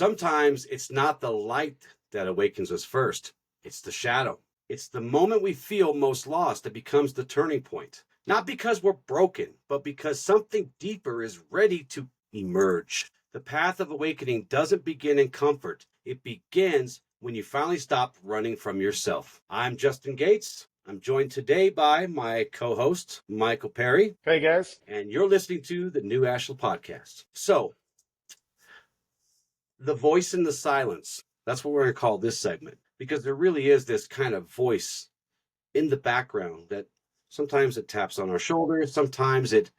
sometimes it's not the light that awakens us first. It's the shadow. It's the moment we feel most lost that becomes the turning point. Not because we're broken, but because something deeper is ready to emerge. The path of awakening doesn't begin in comfort. It begins when you finally stop running from yourself. I'm Justin Gates. I'm joined today by my co-host, Michael Perry. Hey, guys. And you're listening to the new Ashla Podcast. So, the voice in the silence. That's what we're going to call this segment. Because there really is this kind of voice in the background that sometimes it taps on our shoulders. Sometimes it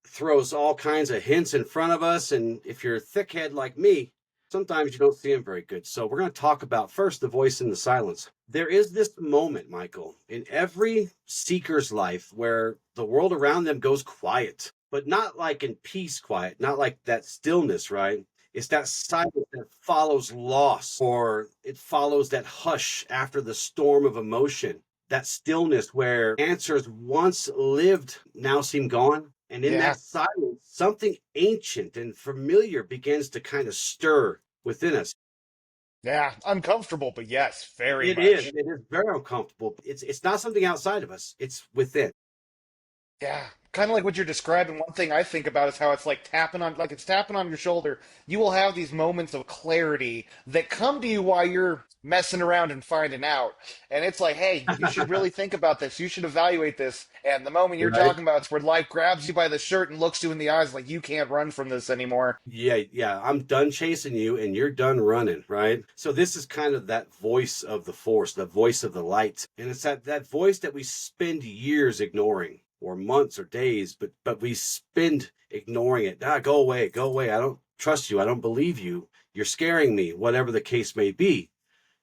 throws all kinds of hints in front of us. And if you're a thickhead like me, sometimes you don't see them very good. So we're going to talk about first the voice in the silence. There is this moment, Michael, in every seeker's life where the world around them goes quiet, but not like in peace quiet, not like that stillness, right? It's that silence that follows loss, or it follows that hush after the storm of emotion, that stillness where answers once lived now seem gone. And in that silence, something ancient and familiar begins to kind of stir within us. Yeah, uncomfortable, but yes, very much. It is very uncomfortable. It's not something outside of us. It's within. Yeah, kind of like what you're describing. One thing I think about is how it's like it's tapping on your shoulder. You will have these moments of clarity that come to you while you're messing around and finding out. And it's like, hey, you should really think about this. You should evaluate this. And the moment you're talking about, it's where life grabs you by the shirt and looks you in the eyes like you can't run from this anymore. Yeah. I'm done chasing you and you're done running, right? So this is kind of that voice of the force, the voice of the light. And it's that voice that we spend years ignoring, or months or days, but we spend ignoring it. Go away. I don't trust you. I don't believe you. You're scaring me, whatever the case may be.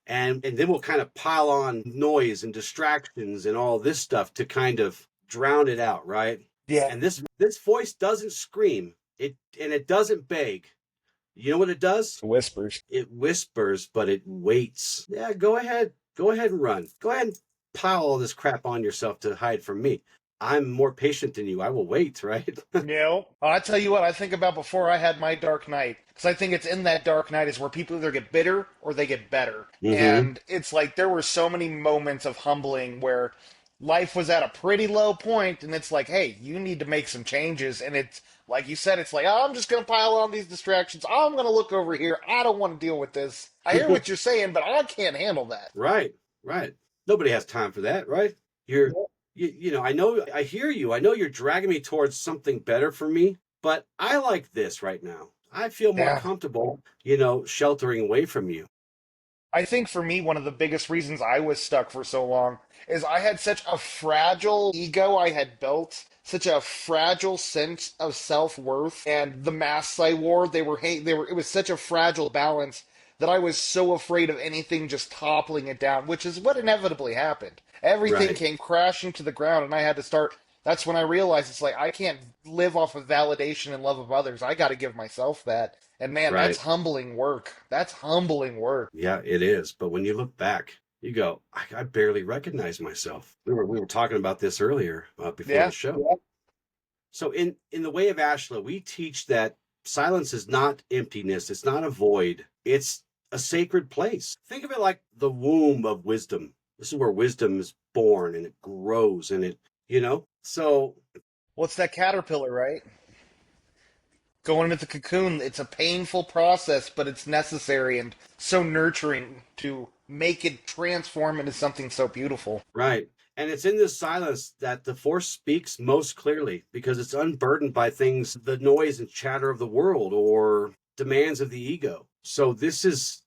And then we'll kind of pile on noise and distractions and all this stuff to kind of drown it out, right? Yeah. And this voice doesn't scream. It doesn't beg. You know what it does? Whispers. It whispers, but it waits. Yeah, go ahead. Go ahead and run. Go ahead and pile all this crap on yourself to hide from me. I'm more patient than you. I will wait, right? I tell you what I think about before I had my dark night. Because I think it's in that dark night is where people either get bitter or they get better. Mm-hmm. And it's like there were so many moments of humbling where life was at a pretty low point, and it's like, hey, you need to make some changes. And it's like you said, it's like, oh, I'm just going to pile on these distractions. I'm going to look over here. I don't want to deal with this. I hear what you're saying, but I can't handle that. Right. Nobody has time for that, right? I hear you. I know you're dragging me towards something better for me, but I like this right now. I feel more comfortable, sheltering away from you. I think for me, one of the biggest reasons I was stuck for so long is I had such a fragile ego I had built, such a fragile sense of self-worth, and the masks I wore, it was such a fragile balance that I was so afraid of anything just toppling it down, which is what inevitably happened. Everything came crashing to the ground, and I had to start. That's when I realized it's like I can't live off of validation and love of others. I got to give myself that. And man, that's humbling work. That's humbling work. Yeah, it is. But when you look back, you go, I barely recognize myself. We were talking about this earlier before the show. Yeah. So in the way of Ashla, we teach that silence is not emptiness. It's not a void. It's a sacred place. Think of it like the womb of wisdom. This is where wisdom is born and it grows and it, so. Well, it's that caterpillar, right? Going into the cocoon, it's a painful process, but it's necessary and so nurturing to make it transform into something so beautiful. Right. And it's in this silence that the force speaks most clearly because it's unburdened by things, the noise and chatter of the world or demands of the ego. So this is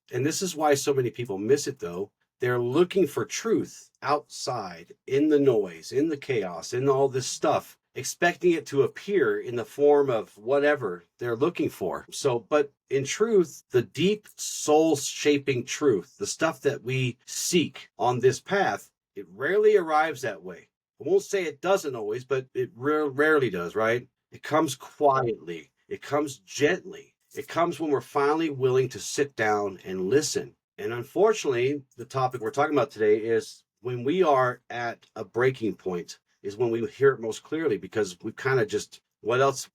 why so many people miss it though. They're looking for truth outside, in the noise, in the chaos, in all this stuff, expecting it to appear in the form of whatever they're looking for. So, but in truth, the deep soul-shaping truth, the stuff that we seek on this path, it rarely arrives that way. I won't say it doesn't always, but it rarely does, right? It comes quietly. It comes gently. It comes when we're finally willing to sit down and listen. And unfortunately, the topic we're talking about today is when we are at a breaking point is when we hear it most clearly because we kind of just, what else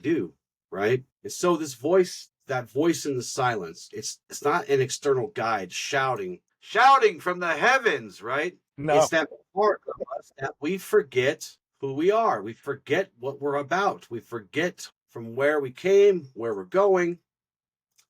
do, right? And so this voice that voice in the silence. It's not an external guide shouting from the heavens, right? It's No. that part of us that we forget who we are. We forget what we're about. We forget from where we came, where we're going.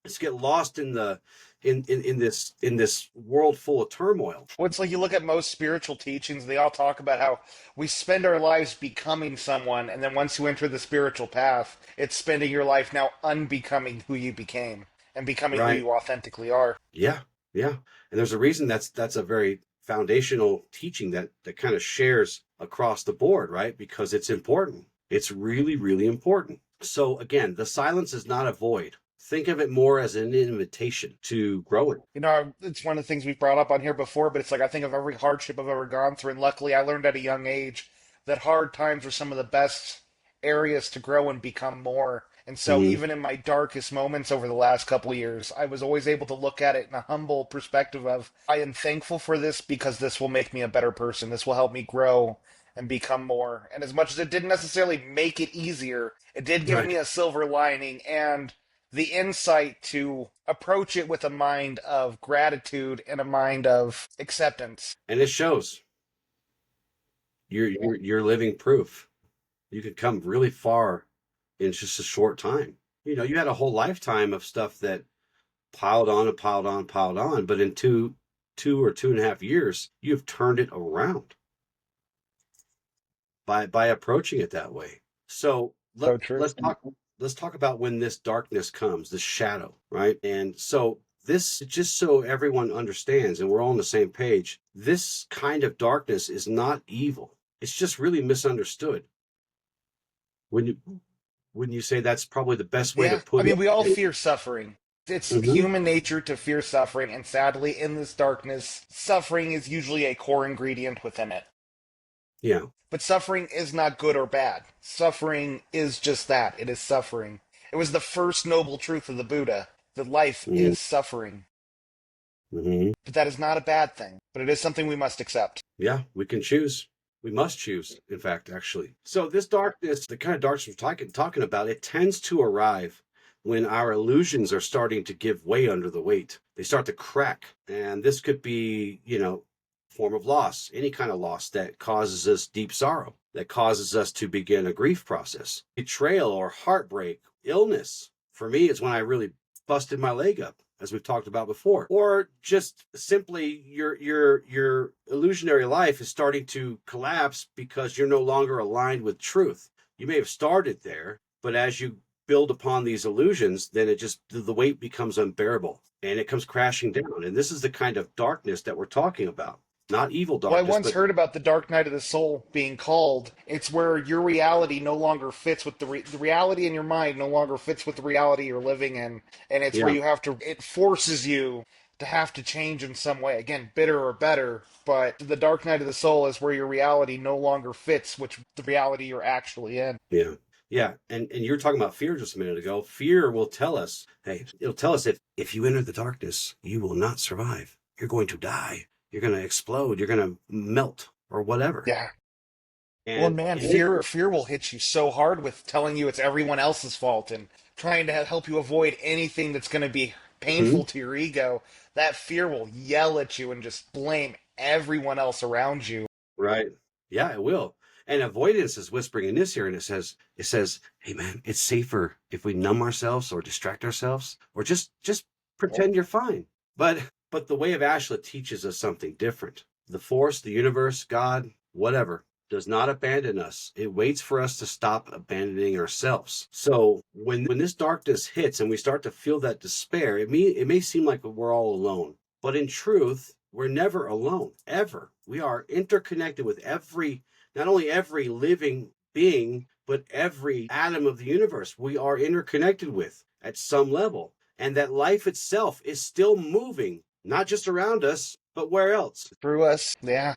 Let's get lost in the in this world full of turmoil. Well, it's like you look at most spiritual teachings, they all talk about how we spend our lives becoming someone, and then once you enter the spiritual path, it's spending your life now unbecoming who you became and becoming who Right. you authentically are. Yeah. Yeah. And there's a reason that's a very foundational teaching that kind of shares across the board, right? Because it's important. It's really, really important. So again, the silence is not a void. Think of it more as an invitation to growing. You know, it's one of the things we've brought up on here before, but it's like I think of every hardship I've ever gone through, and luckily I learned at a young age that hard times are some of the best areas to grow and become more. And so Hmm. even in my darkest moments over the last couple of years, I was always able to look at it in a humble perspective of I am thankful for this because this will make me a better person. This will help me grow and become more. And as much as it didn't necessarily make it easier, it did give Right. me a silver lining and the insight to approach it with a mind of gratitude and a mind of acceptance. And it shows. You're living proof. You could come really far in just a short time. You had a whole lifetime of stuff that piled on and piled on, piled on, but in two or 2.5 years, you've turned it around by approaching it that way. So So true. let's talk about when this darkness comes, this shadow, right? And so this, just so everyone understands and we're all on the same page, this kind of darkness is not evil. It's just really misunderstood. When you when you say that's probably the best way to Yeah, I put mean, it. we all fear suffering. It's Hmm. human nature to fear suffering, and sadly, in this darkness, suffering is usually a core ingredient within it. Yeah. But suffering is not good or bad. Suffering is just that. It is suffering. It was the first noble truth of the Buddha that life is suffering. Mm-hmm. But that is not a bad thing, but it is something we must accept. Yeah, we can choose. We must choose, in fact, actually. So this darkness, the kind of darkness we're talking about, it tends to arrive when our illusions are starting to give way under the weight. They start to crack. And this could be, form of loss, any kind of loss that causes us deep sorrow, that causes us to begin a grief process. Betrayal or heartbreak, illness. For me, it's when I really busted my leg up, as we've talked about before, or just simply your illusionary life is starting to collapse because you're no longer aligned with truth. You may have started there, but as you build upon these illusions, then it just the weight becomes unbearable and it comes crashing down. And this is the kind of darkness that we're talking about. Not evil Well, I darkness, once but heard about the dark night of the soul being called. It's where your reality no longer fits with the reality in your mind no longer fits with the reality you're living in, and it's where yeah, you have to. It forces you to have to change in some way. Again, bitter or better, but the dark night of the soul is where your reality no longer fits with the reality you're actually in. yeah. Yeah, and you were talking about fear just a minute ago. Fear will tell us, hey, it'll tell us if you enter the darkness, you will not survive. You're going to die. You're going to explode. You're going to melt or whatever. Yeah. Well, And man, it, fear will hit you so hard with telling you it's everyone else's fault and trying to help you avoid anything that's going to be mhm, painful to your ego. That fear will yell at you and just blame everyone else around you. right, yeah, it will. And avoidance is whispering in this here, and it says, hey man, it's safer if we numb ourselves or distract ourselves or just pretend you're fine. But the way of Ashla teaches us something different. The force, the universe, God, whatever, does not abandon us. It waits for us to stop abandoning ourselves. So when this darkness hits and we start to feel that despair, it may seem like we're all alone. But in truth, we're never alone, ever. We are interconnected with not only every living being, but every atom of the universe we are interconnected with at some level. And that life itself is still moving, not just around us, but where else? Through us. Yeah.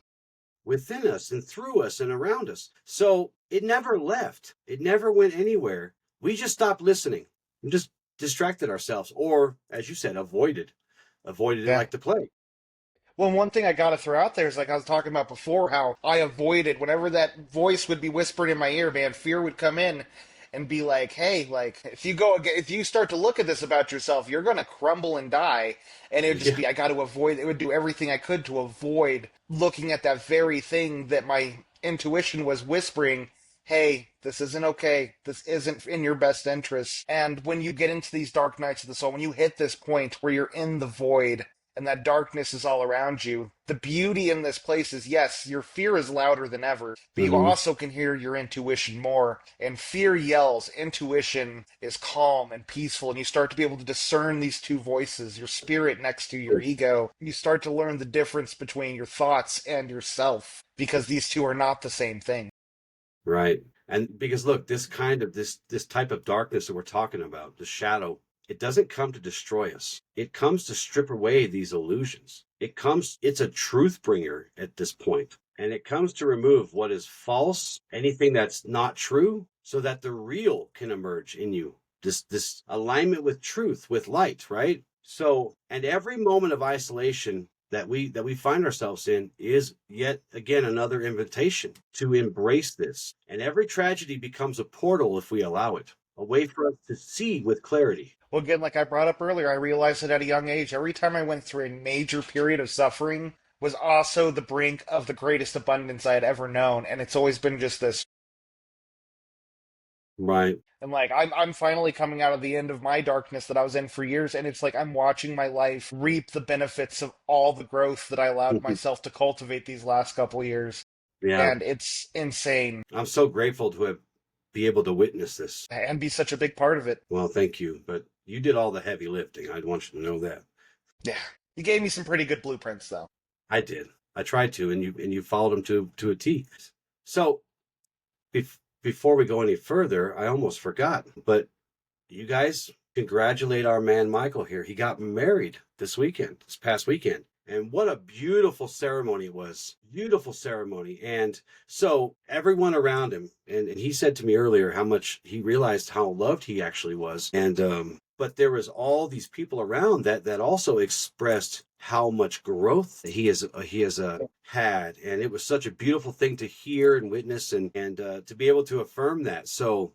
Within us and through us and around us. So it never left. It never went anywhere. We just stopped listening. We just distracted ourselves, or as you said, avoided it Yeah. like the plague. Well, one thing I got to throw out there is like I was talking about before, how I avoided whenever that voice would be whispered in my ear, man, fear would come in. and be like, hey, like if you start to look at this about yourself, you're gonna crumble and die. And it would just Yeah. be, I got to avoid. It would do everything I could to avoid looking at that very thing that my intuition was whispering, hey, this isn't okay. This isn't in your best interest. And when you get into these dark nights of the soul, when you hit this point where you're in the void and that darkness is all around you, the beauty in this place is, yes, your fear is louder than ever, but you Hmm. also can hear your intuition more. And fear yells, intuition is calm and peaceful, and you start to be able to discern these two voices, your spirit next to your ego. You start to learn the difference between your thoughts and yourself, because these two are not the same thing. Right. And because look, this type of darkness that we're talking about, the shadow, it doesn't come to destroy us. It comes to strip away these illusions. It's a truth bringer at this point. And it comes to remove what is false, anything that's not true, so that the real can emerge in you. This alignment with truth, with light, right? So, and every moment of isolation that we find ourselves in is yet again another invitation to embrace this. And every tragedy becomes a portal if we allow it, a way for us to see with clarity. Well, again, like I brought up earlier, I realized that at a young age, every time I went through a major period of suffering was also the brink of the greatest abundance I had ever known. And it's always been just this. Right. And like I'm finally coming out of the end of my darkness that I was in for years, and it's like I'm watching my life reap the benefits of all the growth that I allowed myself to cultivate these last couple years. Yeah. And it's insane I'm so grateful to have be able to witness this. and be such a big part of it. Well, thank you. But you did all the heavy lifting. I want you to know that. Yeah. You gave me some pretty good blueprints though. I did. I tried to, and you followed them to a T. So before we go any further, I almost forgot. But you guys congratulate our man Michael here. He got married this past weekend. And what a beautiful ceremony it was. Beautiful ceremony. And so everyone around him, and he said to me earlier how much he realized how loved he actually was. And but there was all these people around that also expressed how much growth he has had. And it was such a beautiful thing to hear and witness and to be able to affirm that. So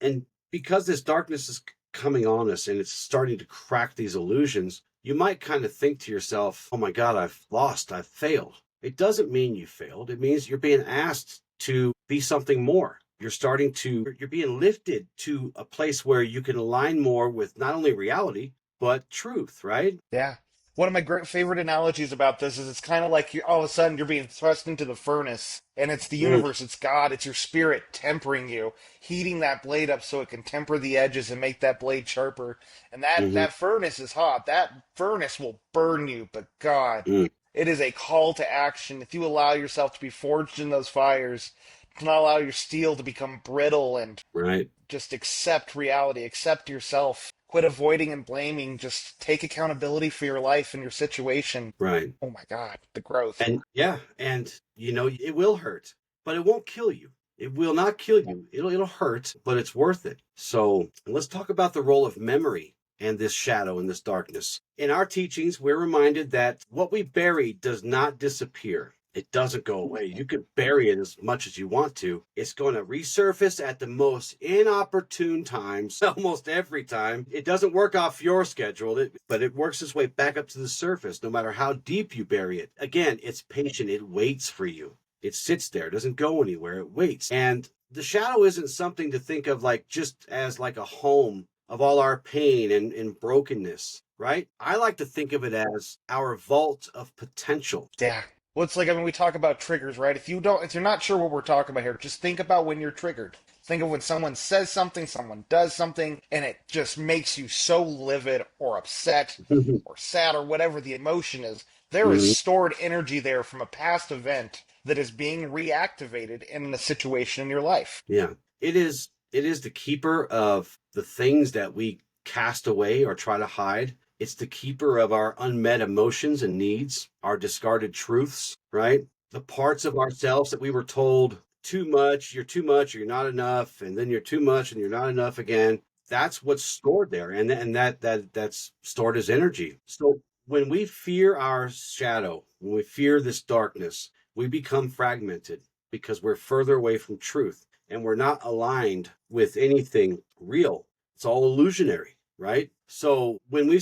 and because this darkness is coming on us and it's starting to crack these illusions, you might kind of think to yourself, oh my God, I've failed. It doesn't mean you failed. It means you're being asked to be something more. You're being lifted to a place where you can align more with not only reality, but truth, right? Yeah. One of my great favorite analogies about this is it's kind of like all of a sudden you're being thrust into the furnace, and it's the Mm, universe, it's God, it's your spirit tempering you, heating that blade up so it can temper the edges and make that blade sharper. And hmm that furnace is hot. That furnace will burn you, but God, mm, it is a call to action. If you allow yourself to be forged in those fires, do not allow your steel to become brittle and right, just accept reality, accept yourself. Quit avoiding and blaming. Just take accountability for your life and your situation. right. Oh my God, the growth. And yeah, and it will hurt, but it won't kill you. It will not kill you. It'll hurt, but it's worth it. So let's talk about the role of memory and this shadow and this darkness. In our teachings, we're reminded that what we bury does not disappear. It doesn't go away. You can bury it as much as you want to. It's going to resurface at the most inopportune times, almost every time. It doesn't work off your schedule, but it works its way back up to the surface, no matter how deep you bury it. Again, it's patient. It waits for you. It sits there, doesn't go anywhere. It waits. And the shadow isn't something to think of like just as like a home of all our pain and brokenness, right? I like to think of it as our vault of potential. Yeah. Well, it's like, I mean, we talk about triggers, right? If you're not sure what we're talking about here, just think about when you're triggered. Think of when someone says something, someone does something, and it just makes you so livid or upset or sad or whatever the emotion is. There is Mhm. stored energy there from a past event that is being reactivated in a situation in your life. Yeah. It is the keeper of the things that we cast away or try to hide. It's the keeper of our unmet emotions and needs, our discarded truths, right? The parts of ourselves that we were told too much, you're not enough, and then you're too much and you're not enough again. That's what's stored there. And that's stored as energy. So when we fear our shadow, when we fear this darkness, we become fragmented because we're further away from truth. and we're not aligned with anything real. It's all illusionary, right? So when we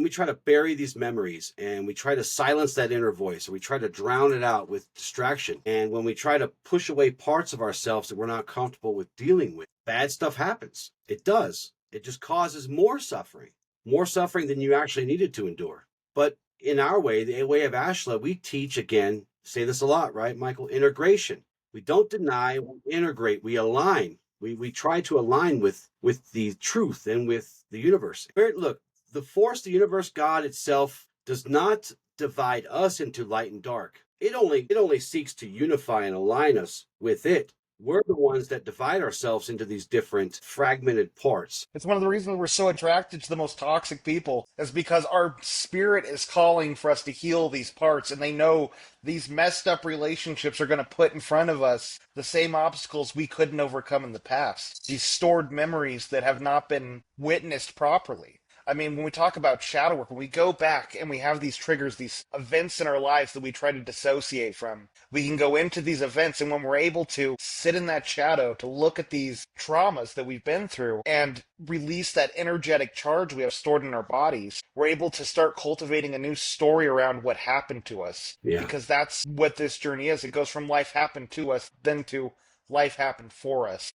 try to bury these memories and we try to silence that inner voice, or we try to drown it out with distraction, and when we try to push away parts of ourselves that we're not comfortable with dealing with, bad stuff happens. It does. It just causes more suffering than you actually needed to endure. But in our way, the way of Ashla, we teach, again, say this a lot, right, Michael? Integration. We don't deny, we integrate, we align. We try to align with the truth and with the universe. Look, the force, the universe, God itself does not divide us into light and dark. It only seeks to unify and align us with it. We're the ones that divide ourselves into these different fragmented parts. It's one of the reasons we're so attracted to the most toxic people, is because our spirit is calling for us to heal these parts, and they know these messed up relationships are going to put in front of us the same obstacles we couldn't overcome in the past. These stored memories that have not been witnessed properly. I mean, when we talk about shadow work, when we go back and we have these triggers, these events in our lives that we try to dissociate from, we can go into these events, and when we're able to sit in that shadow, to look at these traumas that we've been through and release that energetic charge we have stored in our bodies, we're able to start cultivating a new story around what happened to us. Yeah. Because that's what this journey is. It goes from life happened to us, then to life happened for us.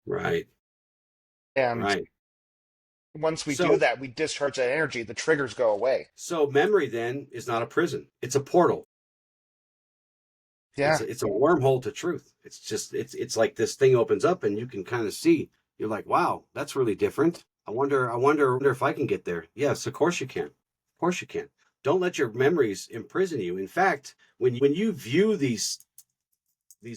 Right. And right. Once we do that, we discharge that energy, the triggers go away. So memory then is not a prison. It's a portal. Yeah. It's a wormhole to truth. It's just, it's like this thing opens up and you can kind of see, you're like, wow, that's really different. I wonder if I can get there. Yes, of course you can. Of course you can. Don't let your memories imprison you. In fact, when you view these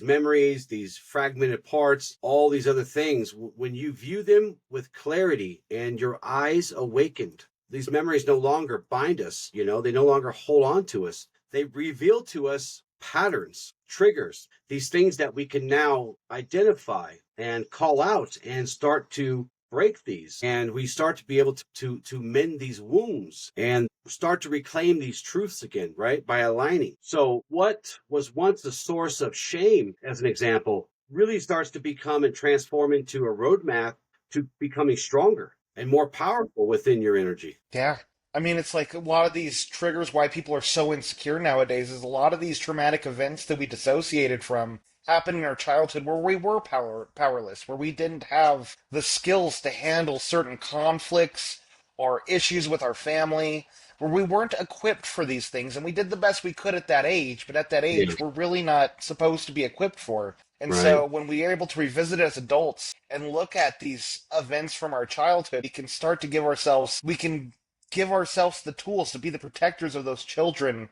memories, these fragmented parts, all these other things, when you view them with clarity and your eyes awakened, these memories no longer bind us, they no longer hold on to us. They reveal to us patterns, triggers, these things that we can now identify and call out and start to break these, and we start to be able to mend these wounds and start to reclaim these truths again, right, by aligning. So what was once a source of shame, as an example, really starts to become and transform into a roadmap to becoming stronger and more powerful within your energy. Yeah. I mean, it's like a lot of these triggers why people are so insecure nowadays is a lot of these traumatic events that we dissociated from happened in our childhood where we were powerless, where we didn't have the skills to handle certain conflicts or issues with our family, where we weren't equipped for these things, and we did the best we could at that age, but at that Yeah. age, we're really not supposed to be equipped for. And Right. so when we are able to revisit as adults and look at these events from our childhood, we can start to give ourselves the tools to be the protectors of those children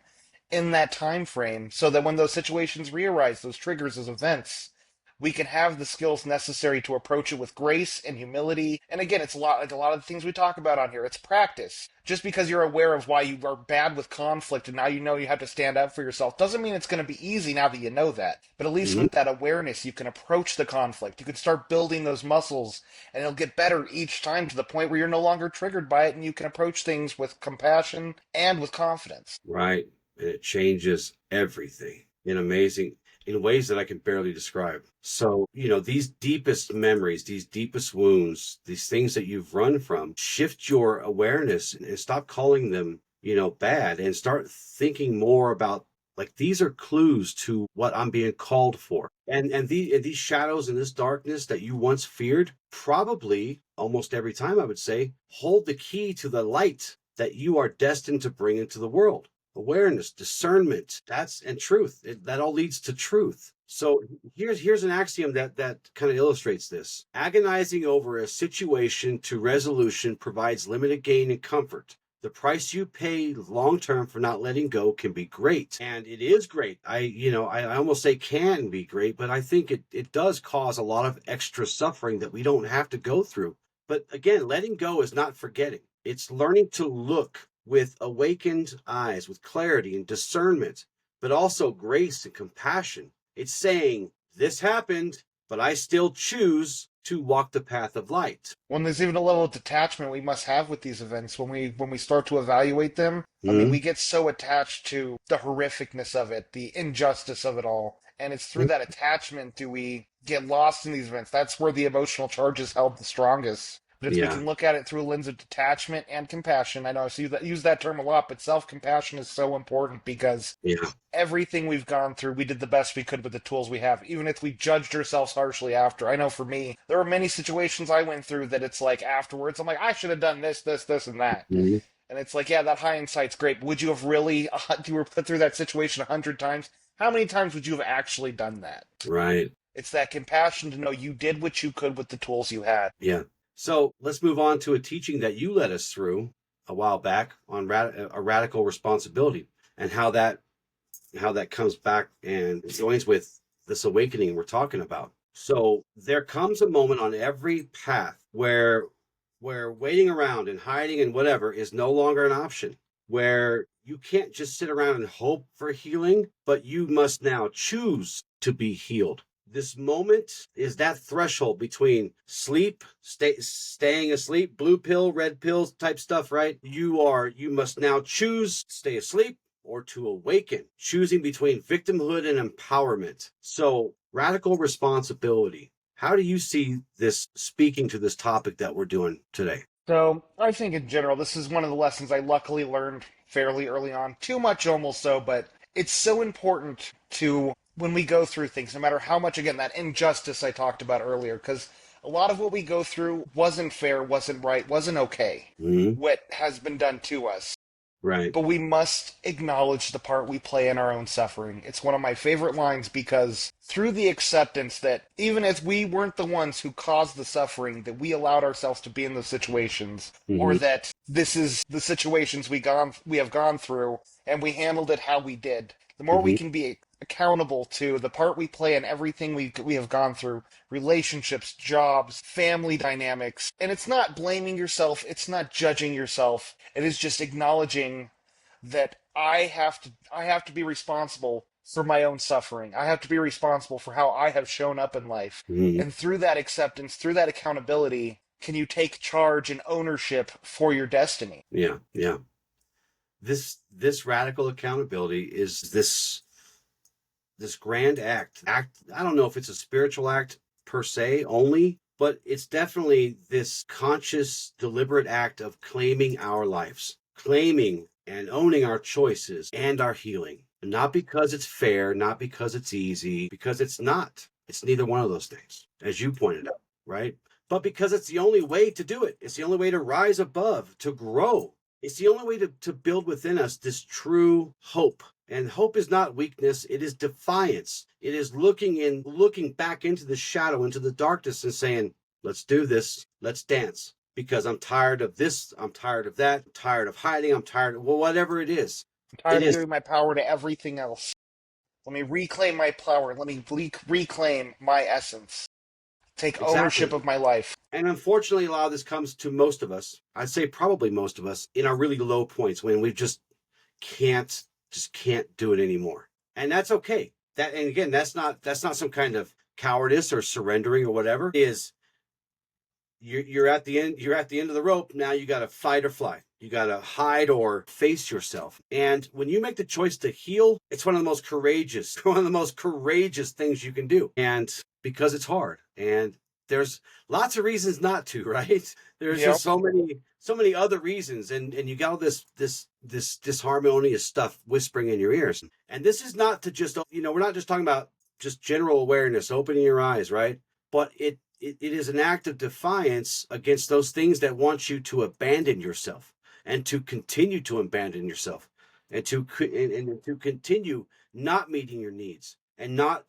in that time frame, so that when those situations re-arise, those triggers, those events, we can have the skills necessary to approach it with grace and humility. And again, it's a lot like a lot of the things we talk about on here. It's practice. Just because you're aware of why you are bad with conflict and now you know you have to stand up for yourself doesn't mean it's going to be easy now that you know that. But at least with that awareness, you can approach the conflict. You can start building those muscles, and it'll get better each time to the point where you're no longer triggered by it, and you can approach things with compassion and with confidence. Right. And it changes everything in ways that I can barely describe. So, these deepest memories, these deepest wounds, these things that you've run from, shift your awareness and stop calling them, bad, and start thinking more about, like, these are clues to what I'm being called for. And these shadows and this darkness that you once feared, probably almost every time, I would say, hold the key to the light that you are destined to bring into the world. Awareness, discernment, and truth. That all leads to truth. So here's an axiom that kind of illustrates this. Agonizing over a situation to resolution provides limited gain and comfort. The price you pay long-term for not letting go can be great. And it is great. I almost say can be great, but I think it does cause a lot of extra suffering that we don't have to go through. But again, letting go is not forgetting. It's learning to look with awakened eyes, with clarity and discernment, but also grace and compassion. It's saying, this happened, but I still choose to walk the path of light. When there's even a level of detachment we must have with these events when we start to evaluate them. I mean, Mm-hmm. we get so attached to the horrificness of it, the injustice of it all, and it's through that attachment do we get lost in these events. That's where the emotional charge is held the strongest. But if we Yeah, can look at it through a lens of detachment and compassion, I know I use that term a lot, but self-compassion is so important because yeah, everything we've gone through, we did the best we could with the tools we have, even if we judged ourselves harshly after. I know for me, there were many situations I went through that it's like afterwards, I'm like, I should have done this, this, this, and that. mhm, And it's like, yeah, that hindsight's great. But would you have really, you were put through that situation 100 times? How many times would you have actually done that? right. It's that compassion to know you did what you could with the tools you had. Yeah. So let's move on to a teaching that you led us through a while back on a radical responsibility, and how that comes back and joins with this awakening we're talking about. So there comes a moment on every path where waiting around and hiding and whatever is no longer an option, where you can't just sit around and hope for healing, but you must now choose to be healed. This moment is that threshold between sleep, staying asleep, blue pill, red pills type stuff, right? You must now choose to stay asleep or to awaken, choosing between victimhood and empowerment. So, radical responsibility. How do you see this speaking to this topic that we're doing today? So I think in general, this is one of the lessons I luckily learned fairly early on. Too much almost so, but it's so important to, when we go through things, no matter how much, again, that injustice I talked about earlier, because a lot of what we go through wasn't fair, wasn't right, wasn't okay, Mm-hmm. what has been done to us. Right. But we must acknowledge the part we play in our own suffering. It's one of my favorite lines because through the acceptance that even if we weren't the ones who caused the suffering, that we allowed ourselves to be in those situations, or Mm-hmm. that this is the situations we have gone through, and we handled it how we did, the more we Mm-hmm. can be accountable to the part we play in everything we have gone through, relationships, jobs, family dynamics. And it's not blaming yourself, it's not judging yourself. It is just acknowledging that I have to be responsible for my own suffering. I have to be responsible for how I have shown up in life. Mm-hmm. And through that acceptance, through that accountability, can you take charge and ownership for your destiny? Yeah. Yeah. This radical accountability is this grand act. I don't know if it's a spiritual act per se only, but it's definitely this conscious deliberate act of claiming our lives, claiming and owning our choices and our healing, not because it's fair, not because it's easy, because it's neither one of those things, as you pointed out, right? But because it's the only way to do it. It's the only way to rise above, to grow. It's the only way to build within us this true hope. And hope is not weakness, it is defiance. It is looking back into the shadow, into the darkness, and saying, let's do this, let's dance. Because I'm tired of this, I'm tired of that, I'm tired of hiding, I'm tired of, well, whatever it is. I'm It tired of is giving my power to everything else. Let me reclaim my power. Let me reclaim my essence. Take ownership exactly. of my life. And unfortunately, a lot of this comes to most of us. I'd say probably most of us in our really low points when we can't can't do it anymore. And that's okay. That, and again, that's not some kind of cowardice or surrendering or whatever. It is you're at the end of the rope. Now you got to fight or fly. You got to hide or face yourself. And when you make the choice to heal, it's one of the most courageous one of the most courageous things you can do. And because it's hard, and there's lots of reasons not to, right? There's Yep. just so many other reasons, and you got all this disharmonious stuff whispering in your ears. And this is not to just, we're not just talking about just general awareness, opening your eyes, right? But it is an act of defiance against those things that want you to abandon yourself and to continue to abandon yourself, and to continue not meeting your needs and not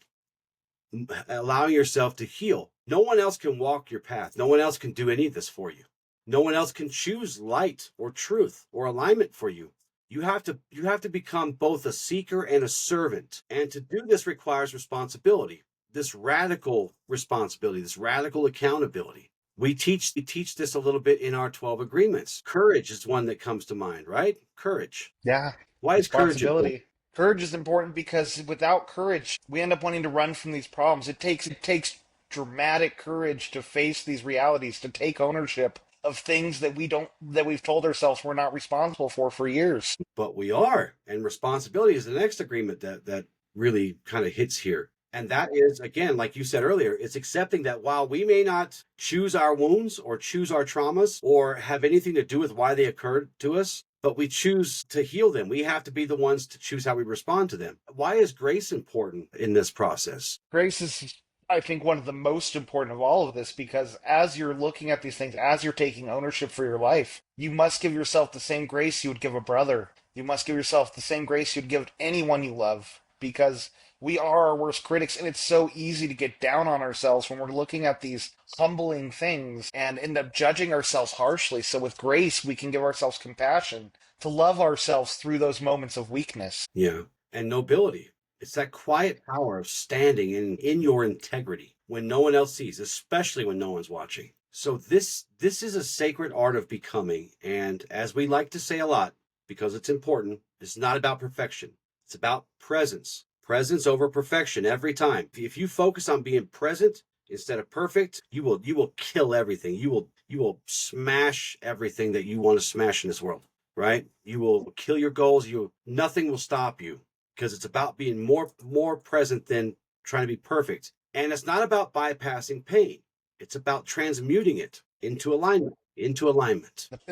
allowing yourself to heal. No one else can walk your path. No one else can do any of this for you. No one else can choose light or truth or alignment for you. You have to become both a seeker and a servant. And to do this requires responsibility. This radical responsibility, this radical accountability. We teach this a little bit in our 12 agreements. Courage is one that comes to mind, right? Courage. Yeah. Why is courage important? Responsibility. Courage is important because without courage, we end up wanting to run from these problems. It takes dramatic courage to face these realities, to take ownership of things that we've told ourselves we're not responsible for years. But we are. And responsibility is the next agreement that really kind of hits here. And that is, again, like you said earlier, it's accepting that while we may not choose our wounds or choose our traumas or have anything to do with why they occurred to us, but we choose to heal them. We have to be the ones to choose how we respond to them. Why is grace important in this process? Grace is, I think, one of the most important of all of this, because as you're looking at these things, as you're taking ownership for your life, you must give yourself the same grace you would give a brother. You must give yourself the same grace you'd give anyone you love, because we are our worst critics, and it's so easy to get down on ourselves when we're looking at these humbling things and end up judging ourselves harshly. So with grace, we can give ourselves compassion to love ourselves through those moments of weakness. Yeah. And nobility. It's that quiet power of standing in your integrity when no one else sees, especially when no one's watching. So this is a sacred art of becoming. And as we like to say a lot, because it's important, it's not about perfection. It's about presence. Presence over perfection every time. If you focus on being present instead of perfect, you will kill everything. You will smash everything that you want to smash in this world, right? You will kill your goals. Nothing will stop you, because it's about being more present than trying to be perfect. And it's not about bypassing pain. It's about transmuting it into alignment. In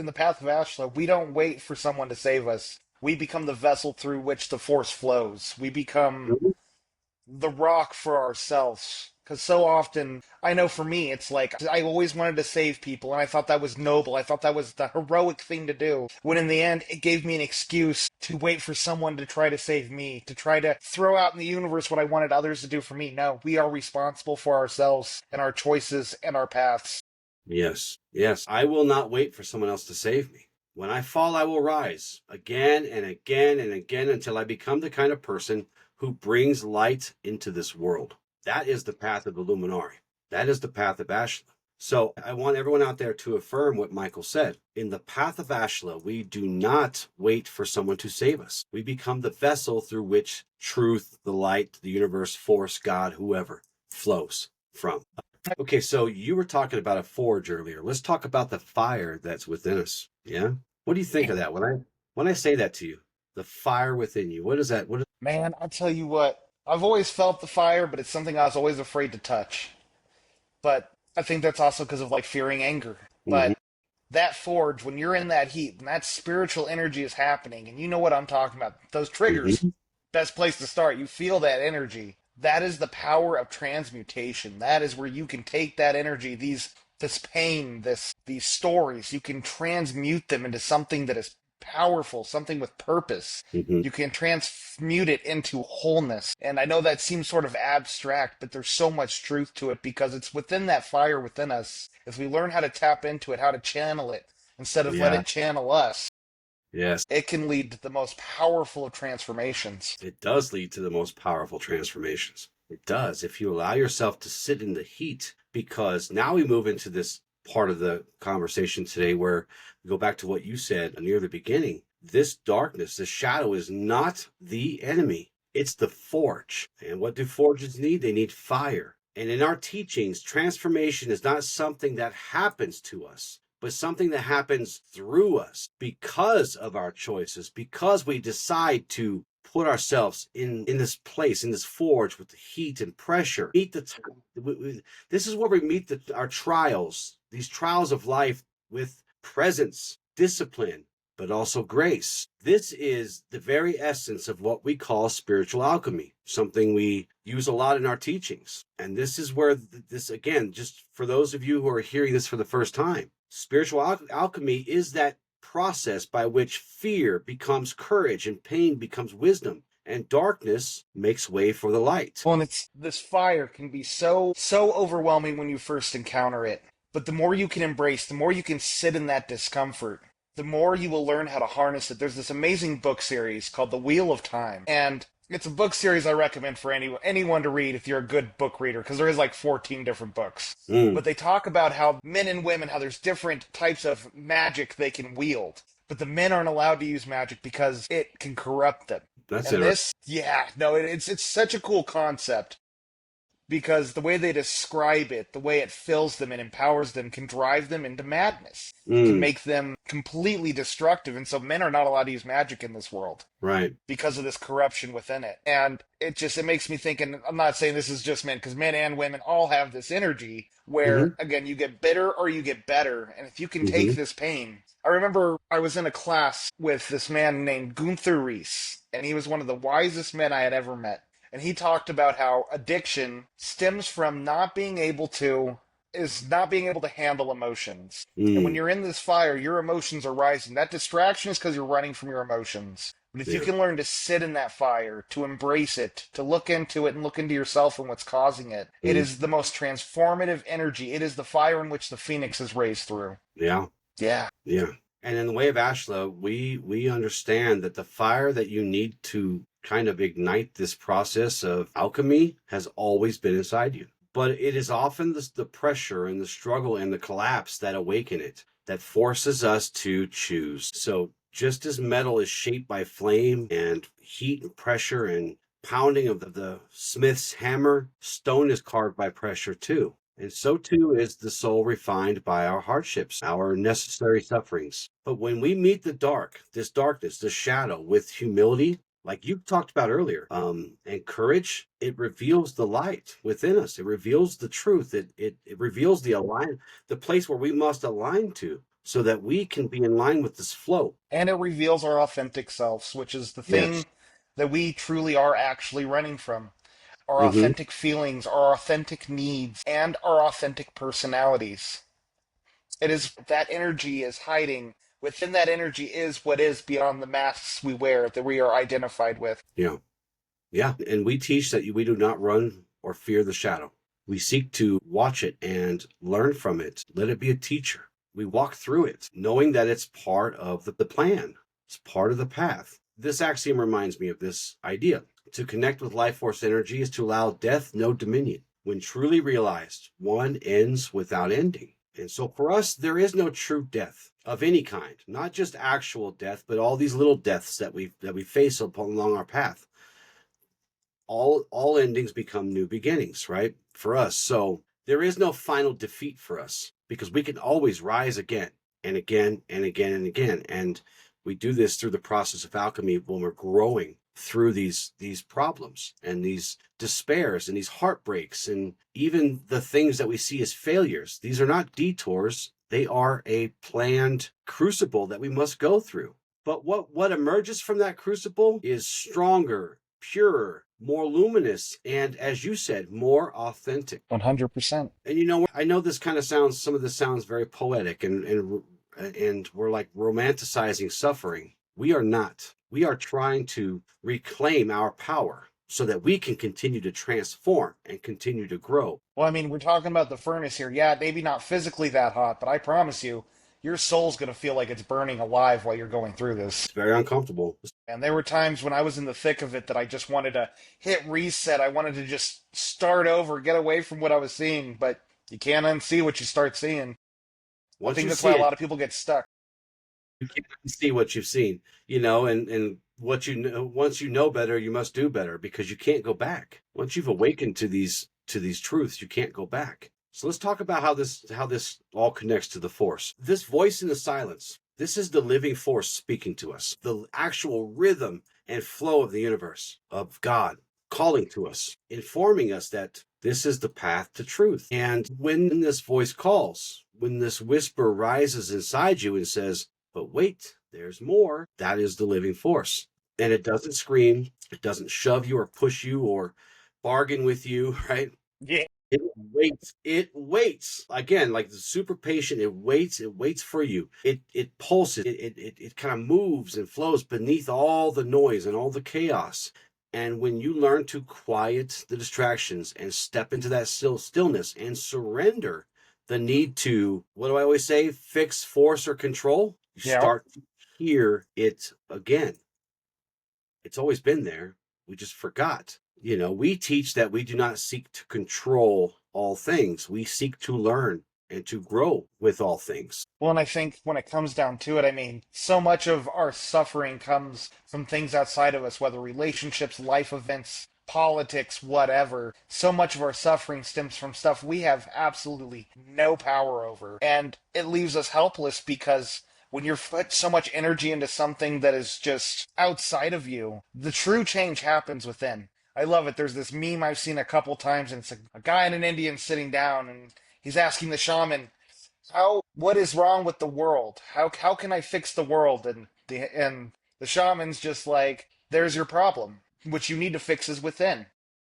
the path of Ashla, we don't wait for someone to save us. We become the vessel through which the force flows. We become Mhm. the rock for ourselves. Because so often, I know for me, it's like I always wanted to save people, and I thought that was noble. I thought that was the heroic thing to do. When in the end, it gave me an excuse to wait for someone to try to save me, to try to throw out in the universe what I wanted others to do for me. No, we are responsible for ourselves and our choices and our paths. Yes, yes. I will not wait for someone else to save me. When I fall, I will rise again and again and again until I become the kind of person who brings light into this world. That is the path of the Luminari. That is the path of Ashla. So I want everyone out there to affirm what Michael said. In the path of Ashla, we do not wait for someone to save us. We become the vessel through which truth, the light, the universe, force, God, whoever flows from. Okay, so you were talking about a forge earlier. Let's talk about the fire that's within us. Yeah? What do you think of that when I say that to you? The fire within you. What is that? Man, I tell you what, I've always felt the fire, but it's something I was always afraid to touch. But I think that's also because of like fearing anger. Mhm, But that forge, when you're in that heat and that spiritual energy is happening, and you know what I'm talking about, those triggers, mhm. best place to start. You feel that energy. That is the power of transmutation. That is where you can take that energy, this pain, these stories, you can transmute them into something that is powerful, something with purpose. Mhm. You can transmute it into wholeness. And I know that seems sort of abstract, but there's so much truth to it because it's within that fire within us. If we learn how to tap into it, how to channel it, instead of let Yeah. it channel us, Yes. it can lead to the most powerful of transformations. It does lead to the most powerful transformations. It does. If you allow yourself to sit in the heat, because now we move into this part of the conversation today where we go back to what you said near the beginning. This darkness, this shadow is not the enemy. It's the forge. And what do forges need? They need fire. And in our teachings, transformation is not something that happens to us, but something that happens through us because of our choices, because we decide to put ourselves in this place, in this forge with the heat and pressure. This is where we meet our trials, these trials of life with presence, discipline, but also grace. This is the very essence of what we call spiritual alchemy, something we use a lot in our teachings. And this is where this, again, just for those of you who are hearing this for the first time, spiritual alchemy is that process by which fear becomes courage and pain becomes wisdom and darkness makes way for the light. Well, and it's this fire can be so overwhelming when you first encounter it. But the more you can embrace, the more you can sit in that discomfort, the more you will learn how to harness it. There's this amazing book series called The Wheel of Time, and it's a book series I recommend for anyone to read if you're a good book reader, because there is like 14 different books. Mm, But they talk about how men and women, how there's different types of magic they can wield. But the men aren't allowed to use magic because it can corrupt them. that's And interesting. this, yeah, no, it's such a cool concept. because the way they describe it, the way it fills them and empowers them, can drive them into madness, can Mm, make them completely destructive. And so men are not allowed to use magic in this world right. because of this corruption within it. And it makes me think, and I'm not saying this is just men, because men and women all have this energy where, Mm-hmm. again, you get bitter or you get better. And if you can take Mm-hmm. this pain, I remember I was in a class with this man named Gunther Reese, and he was one of the wisest men I had ever met. And he talked about how addiction stems from not being able to handle emotions. And when Mm, you're in this fire, your emotions are rising. That distraction is because you're running from your emotions. But if you yeah. can learn to sit in that fire, to embrace it, to look into it and look into yourself and what's causing it, it Mm, is the most transformative energy. It is the fire in which the phoenix is raised through. yeah. Yeah. Yeah. And in the way of Ashla, we understand that the fire that you need to kind of ignite this process of alchemy has always been inside you. But it is often the pressure and the struggle and the collapse that awaken it, that forces us to choose. So just as metal is shaped by flame and heat and pressure and pounding of the smith's hammer, stone is carved by pressure too. And so too is the soul refined by our hardships, our necessary sufferings. But when we meet the dark, this darkness, this shadow, with humility, like you talked about earlier, and courage, it reveals the light within us. It reveals the truth. It reveals the place where we must align to, so that we can be in line with this flow. And it reveals our authentic selves, which is the Yes. thing that we truly are actually running from. Our Mm-hmm. authentic feelings, our authentic needs, and our authentic personalities. It is that energy is hiding. Within that energy is what is beyond the masks we wear that we are identified with. Yeah. Yeah. And we teach that we do not run or fear the shadow. We seek to watch it and learn from it. Let it be a teacher. We walk through it, knowing that it's part of the plan, it's part of the path. This axiom reminds me of this idea. To connect with life force energy is to allow death no dominion. When truly realized, one ends without ending. And so for us, there is no true death of any kind, not just actual death, but all these little deaths that we face along our path. All endings become new beginnings, right? For us. So there is no final defeat for us, because we can always rise again and again and again and again. And we do this through the process of alchemy when we're growing through these problems and these despairs and these heartbreaks and even the things that we see as failures. These are not detours. They are a planned crucible that we must go through. But what emerges from that crucible is stronger, purer, more luminous, and as you said, more authentic. 100%. And I know some of this sounds very poetic, and we're like romanticizing suffering. We are not. We are trying to reclaim our power so that we can continue to transform and continue to grow. Well, I mean, we're talking about the furnace here. Yeah, maybe not physically that hot, but I promise you, your soul's going to feel like it's burning alive while you're going through this. It's very uncomfortable. And there were times when I was in the thick of it that I just wanted to hit reset. I wanted to just start over, get away from what I was seeing, but you can't unsee what you start seeing. I Once think you that's why see a it, lot of people get stuck. you can't see what you've seen, and what you know. Once you know better, you must do better, because you can't go back. Once you've awakened to these truths, you can't go back. So let's talk about how this all connects to the force. This voice in the silence, this is the living force speaking to us, the actual rhythm and flow of the universe, of God calling to us, informing us that this is the path to truth. And when this voice calls, when this whisper rises inside you and says, but wait, there's more, that is the living force. And it doesn't scream, it doesn't shove you or push you or bargain with you, right? Yeah. It waits again, like the super patient. It waits for you. It pulses. It kind of moves and flows beneath all the noise and all the chaos. And when you learn to quiet the distractions and step into that stillness and surrender the need to, what do I always say, fix, force, or control, you Yeah. start to hear it again. It's always been there. We just forgot. We teach that we do not seek to control all things. We seek to learn and to grow with all things. Well, and I think when it comes down to it, I mean, so much of our suffering comes from things outside of us, whether relationships, life events, politics, whatever. So much of our suffering stems from stuff we have absolutely no power over. And it leaves us helpless because when you're put so much energy into something that is just outside of you, the true change happens within. I love it. There's this meme I've seen a couple times, and it's a guy and an Indian sitting down, and he's asking the shaman, what is wrong with the world? How can I fix the world? And the shaman's just like, there's your problem. What you need to fix is within.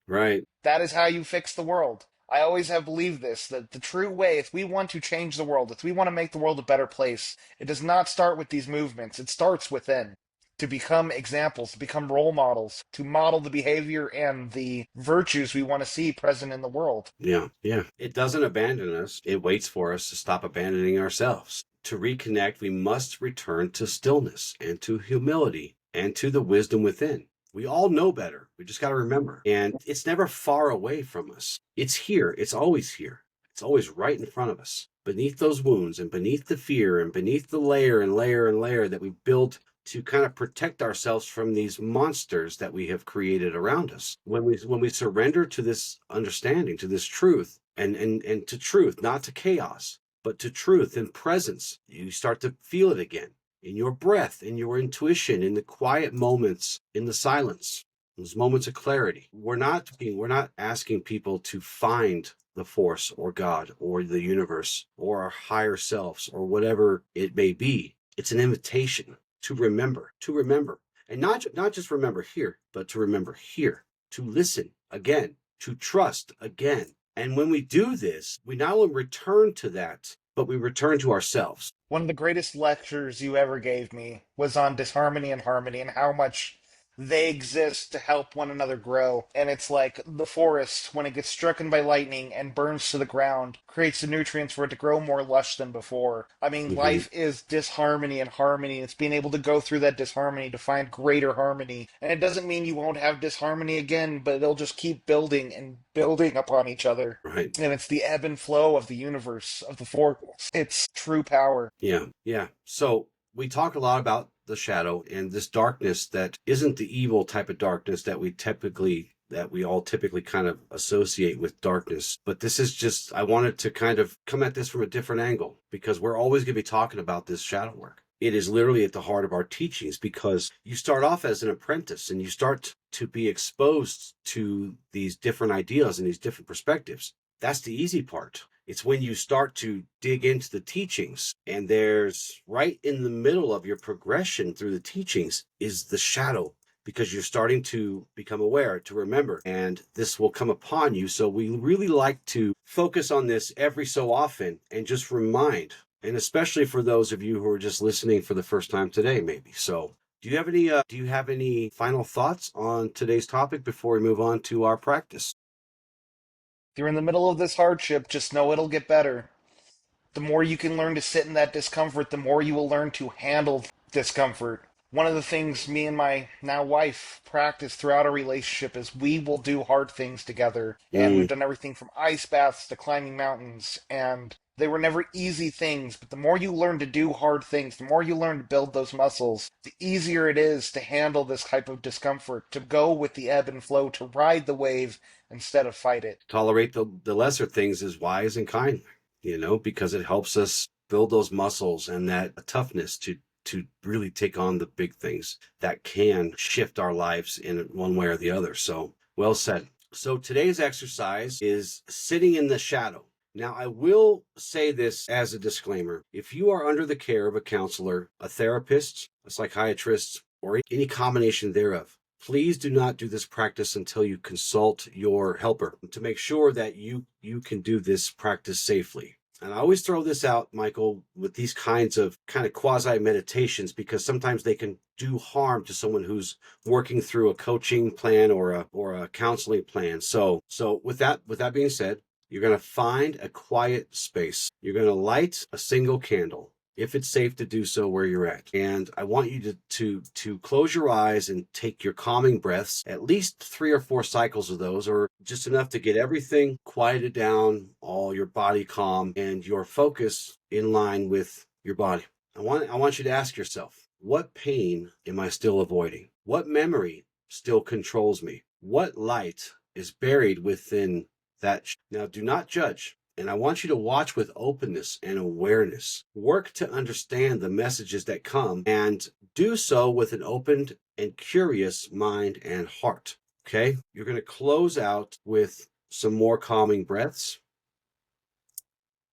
Right. That is how you fix the world. I always have believed this, that the true way, if we want to change the world, if we want to make the world a better place, it does not start with these movements. It starts within. To become examples, to become role models, to model the behavior and the virtues we want to see present in the world. Yeah. Yeah. It doesn't abandon us. It waits for us to stop abandoning ourselves. To reconnect, we must return to stillness and to humility and to the wisdom within. We all know better. We just got to remember. And it's never far away from us. It's here. It's always here. It's always right in front of us. Beneath those wounds and beneath the fear and beneath the layer and layer and layer that we build to kind of protect ourselves from these monsters that we have created around us. When we surrender to this understanding, to this truth, and to truth, not to chaos, but to truth and presence, you start to feel it again in your breath, in your intuition, in the quiet moments, in the silence, those moments of clarity. We're not asking people to find the force or God or the universe or our higher selves or whatever it may be. It's an invitation to remember, and not just remember here, but to remember here, to listen again, to trust again. And when we do this, we not only return to that, but we return to ourselves. One of the greatest lectures you ever gave me was on disharmony and harmony and how much they exist to help one another grow. And it's like the forest, when it gets struck by lightning and burns to the ground, creates the nutrients for it to grow more lush than before. I mean, Mm-hmm. life is disharmony and harmony. It's being able to go through that disharmony to find greater harmony. And it doesn't mean you won't have disharmony again, but it'll just keep building and building upon each other. Right. And it's the ebb and flow of the universe, of the force. It's true power. Yeah. Yeah. So we talk a lot about the shadow and this darkness that isn't the evil type of darkness that we all typically kind of associate with darkness. But this is just, I wanted to kind of come at this from a different angle because we're always going to be talking about this shadow work. It is literally at the heart of our teachings because you start off as an apprentice and you start to be exposed to these different ideas and these different perspectives. That's the easy part. It's when you start to dig into the teachings, and there's right in the middle of your progression through the teachings is the shadow, because you're starting to become aware, to remember, and this will come upon you. So we really like to focus on this every so often and just remind, and especially for those of you who are just listening for the first time today, maybe. So do you have any final thoughts on today's topic before we move on to our practice? If you're in the middle of this hardship, just know it'll get better. The more you can learn to sit in that discomfort, the more you will learn to handle discomfort. One of the things me and my now wife practice throughout our relationship is we will do hard things together. And we've Mm, done everything from ice baths to climbing mountains. And they were never easy things, but the more you learn to do hard things, the more you learn to build those muscles, the easier it is to handle this type of discomfort, to go with the ebb and flow, to ride the wave instead of fight it. tolerate the lesser things is wise and kind, because it helps us build those muscles and that toughness to really take on the big things that can shift our lives in one way or the other. So well said. So today's exercise is sitting in the shadow. Now, I will say this as a disclaimer. If you are under the care of a counselor, a therapist, a psychiatrist, or any combination thereof, please do not do this practice until you consult your helper to make sure that you can do this practice safely. And I always throw this out, Michael, with these kind of quasi meditations, because sometimes they can do harm to someone who's working through a coaching plan or a counseling plan. So with that being said, you're going to find a quiet space. You're going to light a single candle, if it's safe to do so where you're at. And I want you to close your eyes and take your calming breaths, at least 3 or 4 cycles of those, or just enough to get everything quieted down, all your body calm, and your focus in line with your body. I want you to ask yourself, what pain am I still avoiding? What memory still controls me? What light is buried within that? Now, do not judge. And I want you to watch with openness and awareness. Work to understand the messages that come and do so with an open and curious mind and heart. Okay? You're going to close out with some more calming breaths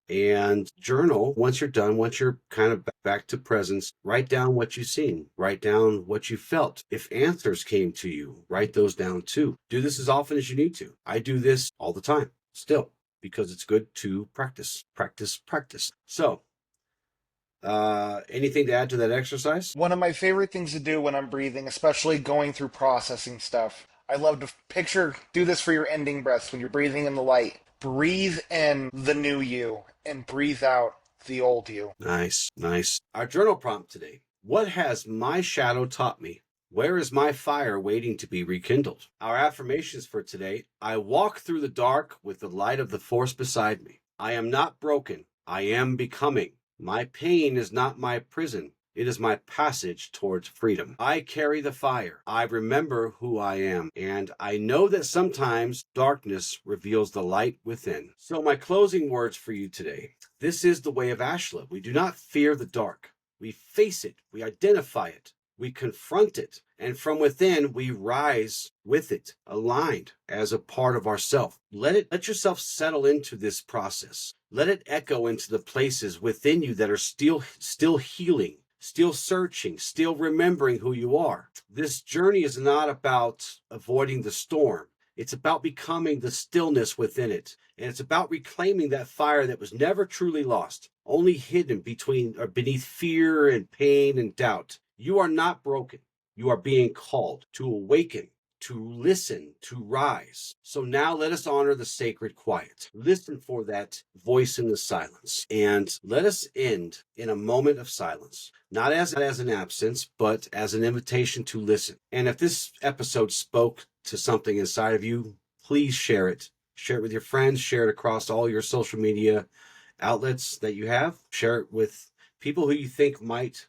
and journal. Once you're done, once you're kind of back to presence, write down what you've seen, write down what you felt. If answers came to you, write those down too. Do this as often as you need to. I do this all the time still because it's good to practice. So, anything to add to that exercise? One of my favorite things to do when I'm breathing, especially going through processing stuff, I love to do this for your ending breaths when you're breathing in the light. Breathe in the new you and breathe out the old you. Nice. Our journal prompt today. What has my shadow taught me? Where is my fire waiting to be rekindled? Our affirmations for today. I walk through the dark with the light of the force beside me. I am not broken. I am becoming. My pain is not my prison. It is my passage towards freedom. I carry the fire. I remember who I am. And I know that sometimes darkness reveals the light within. So my closing words for you today. This is the way of Ashla. We do not fear the dark. We face it. We identify it. We confront it. And from within, we rise with it, aligned as a part of ourself. Let yourself settle into this process. Let it echo into the places within you that are still healing, still searching, still remembering who you are. This journey is not about avoiding the storm. It's about becoming the stillness within it. And it's about reclaiming that fire that was never truly lost, only hidden beneath fear and pain and doubt. You are not broken. You are being called to awaken, to listen, to rise. So now let us honor the sacred quiet. Listen for that voice in the silence. And let us end in a moment of silence, not as an absence, but as an invitation to listen. And if this episode spoke to something inside of you, please share it. Share it with your friends. Share it across all your social media outlets that you have. Share it with people who you think might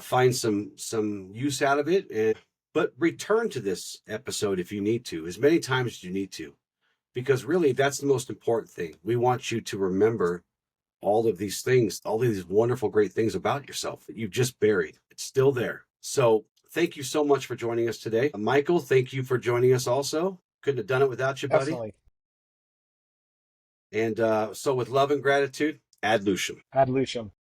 find some use out of it. But return to this episode if you need to, as many times as you need to, because really that's the most important thing. We want you to remember all of these things, all of these wonderful, great things about yourself that you've just buried. It's still there. So thank you so much for joining us today. Michael, thank you for joining us also. Couldn't have done it without you, buddy. Definitely. And so with love and gratitude, ad lucem. Ad lucem.